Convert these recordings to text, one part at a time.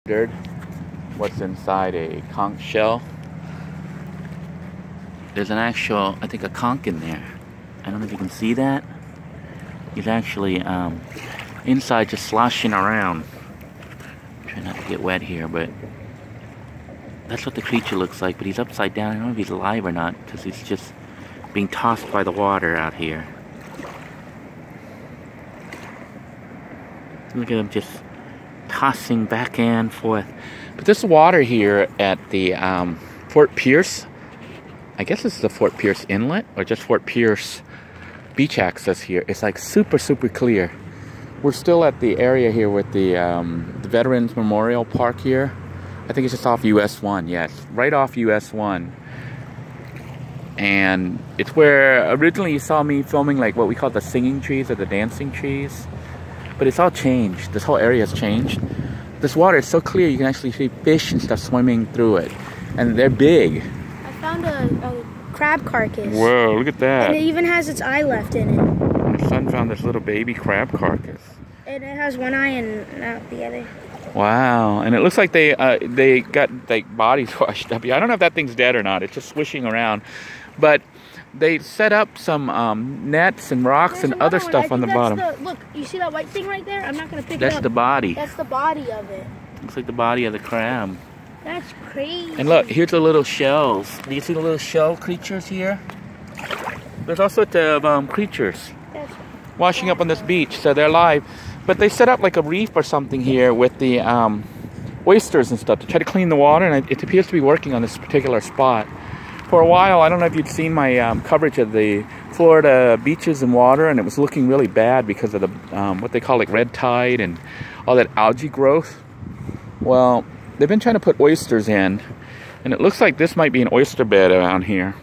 What's inside a conch shell. There's an actual, I think, a conch in there. I don't know if you can see that. He's actually inside just sloshing around. Try not to get wet here, but that's what the creature looks like. But he's upside down. I don't know if he's alive or not because he's just being tossed by the water out here. Look at him just tossing back and forth. But this water here at the Fort Pierce, I guess this is the Fort Pierce Inlet or just Fort Pierce beach access here. It's like super clear. We're still at the area here with the Veterans Memorial Park here. I think it's just off US 1, yes, right off US 1. And it's where originally you saw me filming like what we call the singing trees or the dancing trees. But it's all changed. This whole area has changed. This water is so clear you can actually see fish and stuff swimming through it. And they're big. I found a crab carcass. Whoa, look at that. And it even has its eye left in it. My son found this little baby crab carcass. And it has one eye and not the other. Wow, and it looks like they got like bodies washed up here. I don't know if that thing's dead or not. It's just swishing around. But they set up some nets and rocks and other stuff on the bottom. Look, you see that white thing right there? I'm not going to pick it up. That's the body. That's the body of it. Looks like the body of the crab. That's crazy. And look, here's the little shells. Do you see the little shell creatures here? There's all sorts of creatures washing up on this beach, so they're alive. But they set up like a reef or something here with the oysters and stuff to try to clean the water, and it appears to be working on this particular spot. For a while, I don't know if you'd seen my coverage of the Florida beaches and water, and it was looking really bad because of the what they call like red tide and all that algae growth. Well, they've been trying to put oysters in, and it looks like this might be an oyster bed around here.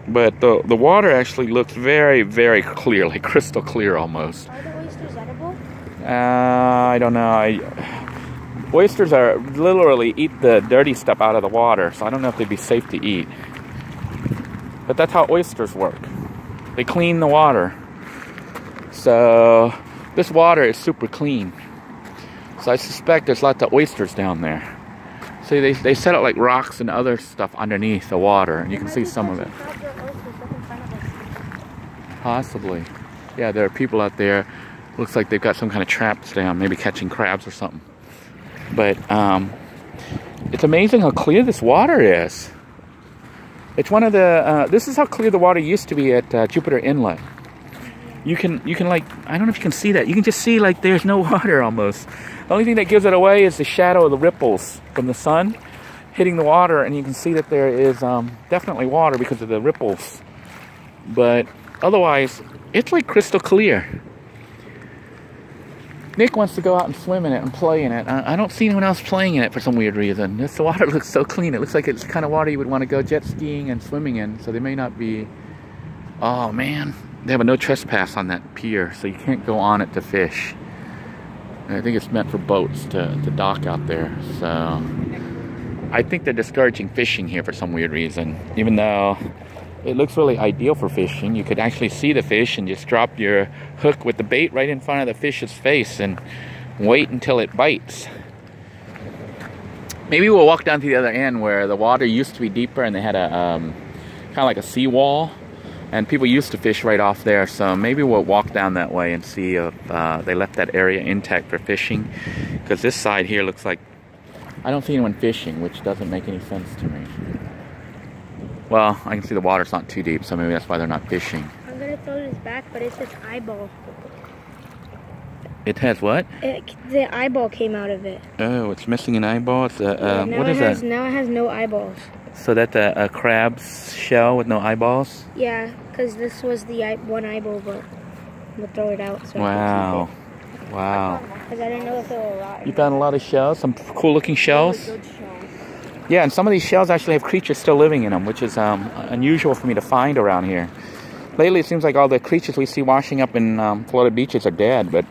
But the water actually looks very clear, like crystal clear almost. Are the oysters edible? I don't know. Oysters are literally eat the dirty stuff out of the water, so I don't know if they'd be safe to eat. But that's how oysters work. They clean the water. So this water is super clean. So I suspect there's lots of oysters down there. See, they set up like rocks and other stuff underneath the water, and you can see some of it. Possibly. Yeah, there are people out there. Looks like they've got some kind of traps down, maybe catching crabs or something. But it's amazing how clear this water is. It's one of the this is how clear the water used to be at Jupiter Inlet. You can like, I don't know if you can see that. You can just see like there's no water almost. The only thing that gives it away is the shadow of the ripples from the sun hitting the water, and you can see that there is definitely water because of the ripples. But otherwise, it's like crystal clear. Nick wants to go out and swim in it and play in it. I don't see anyone else playing in it for some weird reason. This water looks so clean. It looks like it's the kind of water you would want to go jet skiing and swimming in. So they may not be... Oh, man. They have a no trespass on that pier, so you can't go on it to fish. And I think it's meant for boats to dock out there. So I think they're discouraging fishing here for some weird reason. Even though it looks really ideal for fishing. You could actually see the fish and just drop your hook with the bait right in front of the fish's face and wait until it bites. Maybe we'll walk down to the other end where the water used to be deeper and they had a kind of like a seawall, and people used to fish right off there. So maybe we'll walk down that way and see if they left that area intact for fishing, because this side here looks like I don't see anyone fishing, which doesn't make any sense to me. Well, I can see the water's not too deep, so maybe that's why they're not fishing. I'm going to throw this back, but it's its eyeball. It has what? The eyeball came out of it. Oh, it's missing an eyeball? It's a, yeah, what is that? Now it has no eyeballs. So that's a crab's shell with no eyeballs? Yeah, because this was the one eyeball, but we'll throw it out. So wow. Wow. Because I didn't know if they were rotten. You found a lot of shells? Some cool looking shells? Good shells. Yeah, and some of these shells actually have creatures still living in them, which is unusual for me to find around here. Lately, it seems like all the creatures we see washing up in Florida beaches are dead, but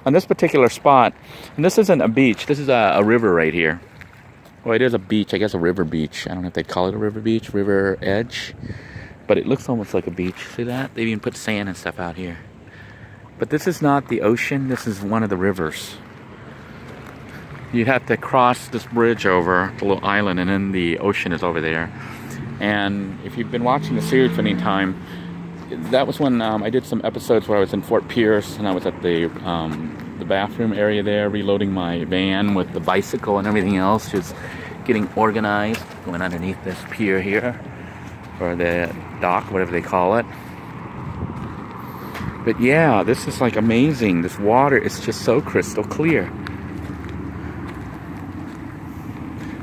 on this particular spot, and this isn't a beach, this is a river right here. Well, it is a beach, I guess a river beach. I don't know if they'd call it a river beach, river edge, but it looks almost like a beach. See that? They've even put sand and stuff out here. But this is not the ocean, this is one of the rivers. You'd have to cross this bridge over the little island, and then the ocean is over there. And if you've been watching the series for any time, that was when I did some episodes where I was in Fort Pierce, and I was at the bathroom area there, reloading my van with the bicycle and everything else, just getting organized, going underneath this pier here, or the dock, whatever they call it. But yeah, this is like amazing. This water is just so crystal clear.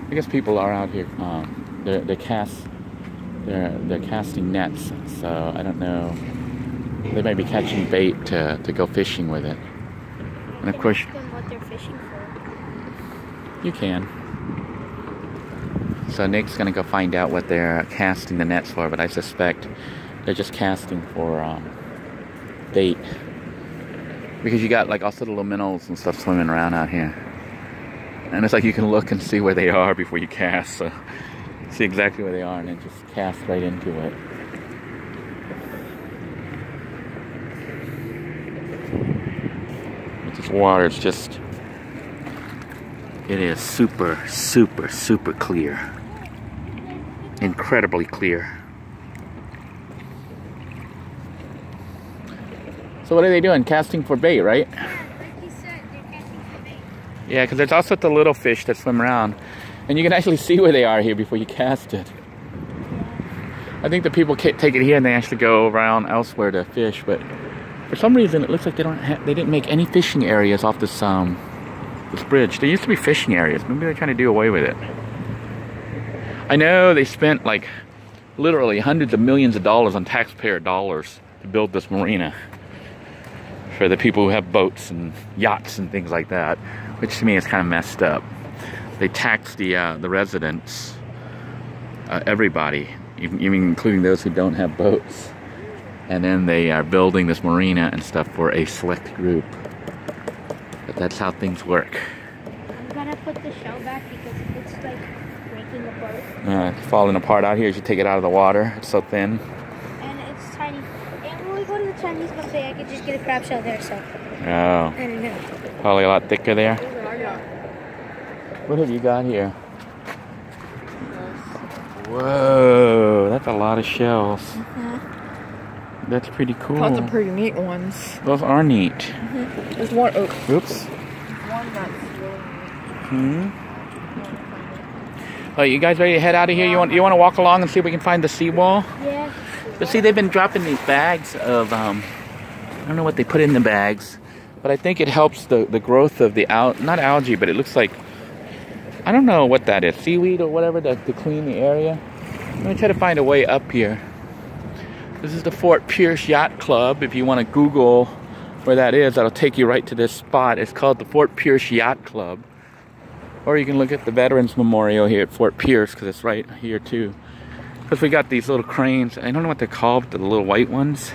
I guess people are out here. They're casting nets, so I don't know. They may be catching bait to go fishing with it. And of course, what they're fishing for. You can. So Nick's gonna go find out what they're casting the nets for, but I suspect they're just casting for bait, because you got like also the little minnows and stuff swimming around out here. And it's like you can look and see where they are before you cast, so see exactly where they are and then just cast right into it. This water is just, it is super, super, super clear. Incredibly clear. So what are they doing? Casting for bait, right? Yeah, because there's also the little fish that swim around. And you can actually see where they are here before you cast it. I think the people take it here and they actually go around elsewhere to fish, but for some reason it looks like they didn't make any fishing areas off this this bridge. There used to be fishing areas. Maybe they're trying to do away with it. I know they spent like literally hundreds of millions of dollars on taxpayer dollars to build this marina for the people who have boats and yachts and things like that, which to me is kind of messed up. They tax the residents, everybody, even including those who don't have boats. And then they are building this marina and stuff for a select group. But that's how things work. I'm gonna put the shell back because it's like breaking apart. It's falling apart out here as you take it out of the water. It's so thin. And it's tiny. And when we go to the Chinese buffet, I could just get a crab shell there, so. Oh. I don't know. Probably a lot thicker there. What have you got here? Whoa, that's a lot of shells. That's pretty cool. Those are pretty neat ones. Those are neat. There's one. Oh. Oops. One that's really neat. Oh, you guys ready to head out of here? You want to walk along and see if we can find the seawall? Yeah. But see, they've been dropping these bags of I don't know what they put in the bags, but I think it helps the growth of the not algae, but it looks like, I don't know what that is, seaweed or whatever, to clean the area. I'm gonna try to find a way up here. This is the Fort Pierce Yacht Club. If you want to Google where that is, that'll take you right to this spot. It's called the Fort Pierce Yacht Club. Or you can look at the Veterans Memorial here at Fort Pierce, because it's right here too. Because we got these little cranes. I don't know what they're called, but the little white ones.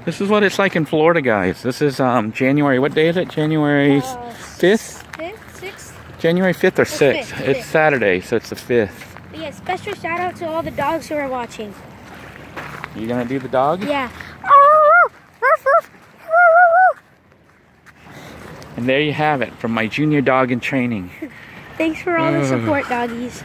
This is what it's like in Florida, guys. This is January, what day is it? January 5th? 5th, 6th? January 5th or 6th. 5th. It's Saturday, so it's the 5th. Yeah, special shout out to all the dogs who are watching. You gonna do the dog? Yeah. And there you have it, from my junior dog in training. Thanks for all the support, doggies.